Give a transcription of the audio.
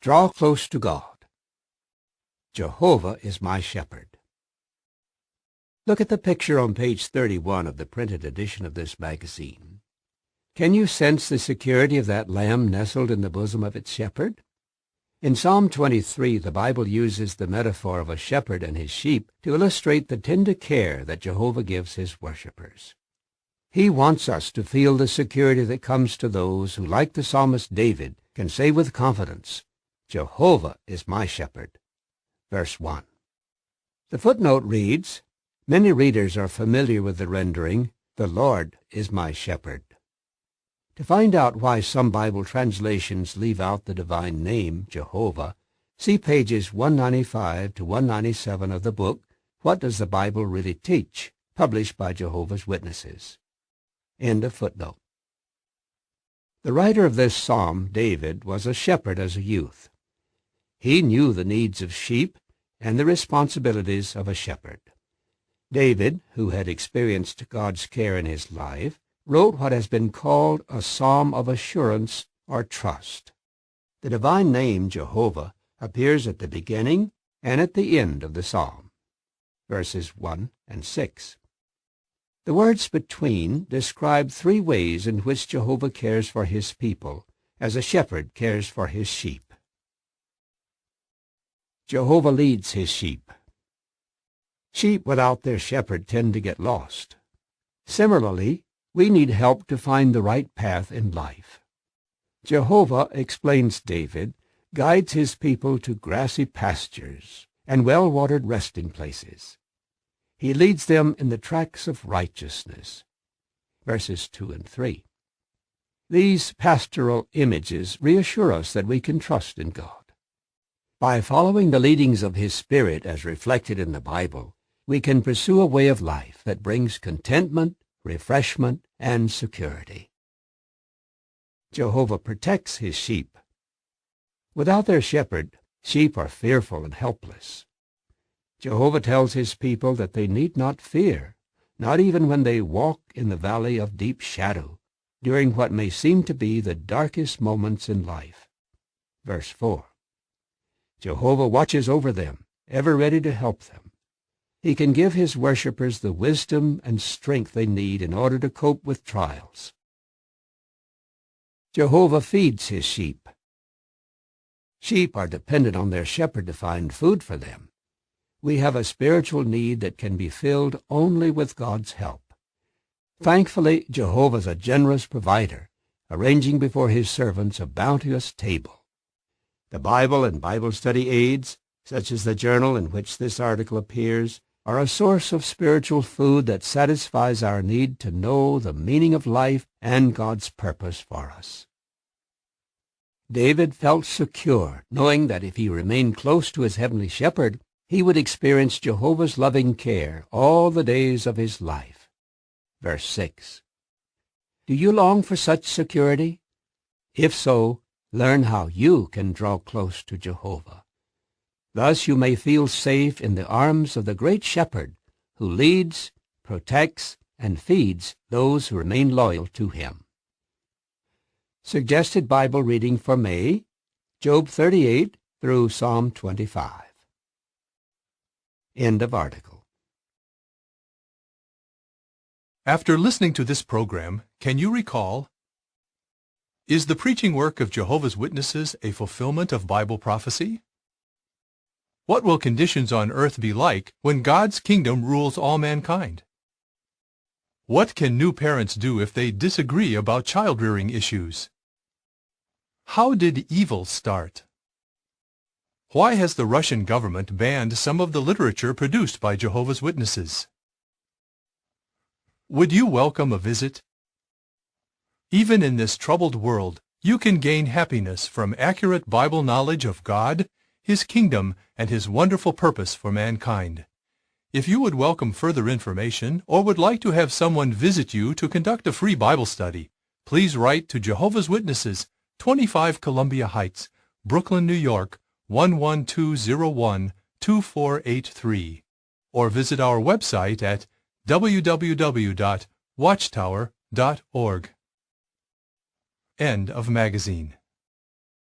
Draw close to God. Jehovah is my shepherd. Look at the picture on page 31 of the printed edition of this magazine. Can you sense the security of that lamb nestled in the bosom of its shepherd? In Psalm 23, the Bible uses the metaphor of a shepherd and his sheep to illustrate the tender care that Jehovah gives his worshippers. He wants us to feel the security that comes to those who, like the psalmist David, can say with confidence, Jehovah is my shepherd. Verse 1. The footnote reads, many readers are familiar with the rendering, the Lord is my shepherd. To find out why some Bible translations leave out the divine name, Jehovah, see pages 195 to 197 of the book, What Does the Bible Really Teach?, published by Jehovah's Witnesses. End of footnote. The writer of this psalm, David, was a shepherd as a youth. He knew the needs of sheep and the responsibilities of a shepherd. David, who had experienced God's care in his life, wrote what has been called a psalm of assurance or trust. The divine name Jehovah appears at the beginning and at the end of the psalm, verses 1 and 6. The words between describe three ways in which Jehovah cares for his people, as a shepherd cares for his sheep. Jehovah leads his sheep. Sheep without their shepherd tend to get lost. Similarly, we need help to find the right path in life. Jehovah, explains David, guides his people to grassy pastures and well-watered resting places. He leads them in the tracks of righteousness. Verses 2 and 3. These pastoral images reassure us that we can trust in God. By following the leadings of his Spirit as reflected in the Bible, we can pursue a way of life that brings contentment, refreshment, and security. Jehovah protects his sheep. Without their shepherd, sheep are fearful and helpless. Jehovah tells his people that they need not fear, not even when they walk in the valley of deep shadow, during what may seem to be the darkest moments in life. Verse 4. Jehovah watches over them, ever ready to help them. He can give his worshippers the wisdom and strength they need in order to cope with trials. Jehovah feeds his sheep. Sheep are dependent on their shepherd to find food for them. We have a spiritual need that can be filled only with God's help. Thankfully, Jehovah is a generous provider, arranging before his servants a bounteous table. The Bible and Bible study aids, such as the journal in which this article appears, are a source of spiritual food that satisfies our need to know the meaning of life and God's purpose for us. David felt secure, knowing that if he remained close to his heavenly shepherd, he would experience Jehovah's loving care all the days of his life. Verse 6. Do you long for such security? If so, learn how you can draw close to Jehovah. Thus you may feel safe in the arms of the great shepherd who leads, protects, and feeds those who remain loyal to him. Suggested Bible reading for May, Job 38 through Psalm 25. End of article. After listening to this program, can you recall, is the preaching work of Jehovah's Witnesses a fulfillment of Bible prophecy? What will conditions on earth be like when God's kingdom rules all mankind? What can new parents do if they disagree about child-rearing issues? How did evil start? Why has the Russian government banned some of the literature produced by Jehovah's Witnesses? Would you welcome a visit? Even in this troubled world, you can gain happiness from accurate Bible knowledge of God, his kingdom, and his wonderful purpose for mankind. If you would welcome further information or would like to have someone visit you to conduct a free Bible study, please write to Jehovah's Witnesses, 25 Columbia Heights, Brooklyn, New York, 11201-2483, or visit our website at www.watchtower.org. End of magazine.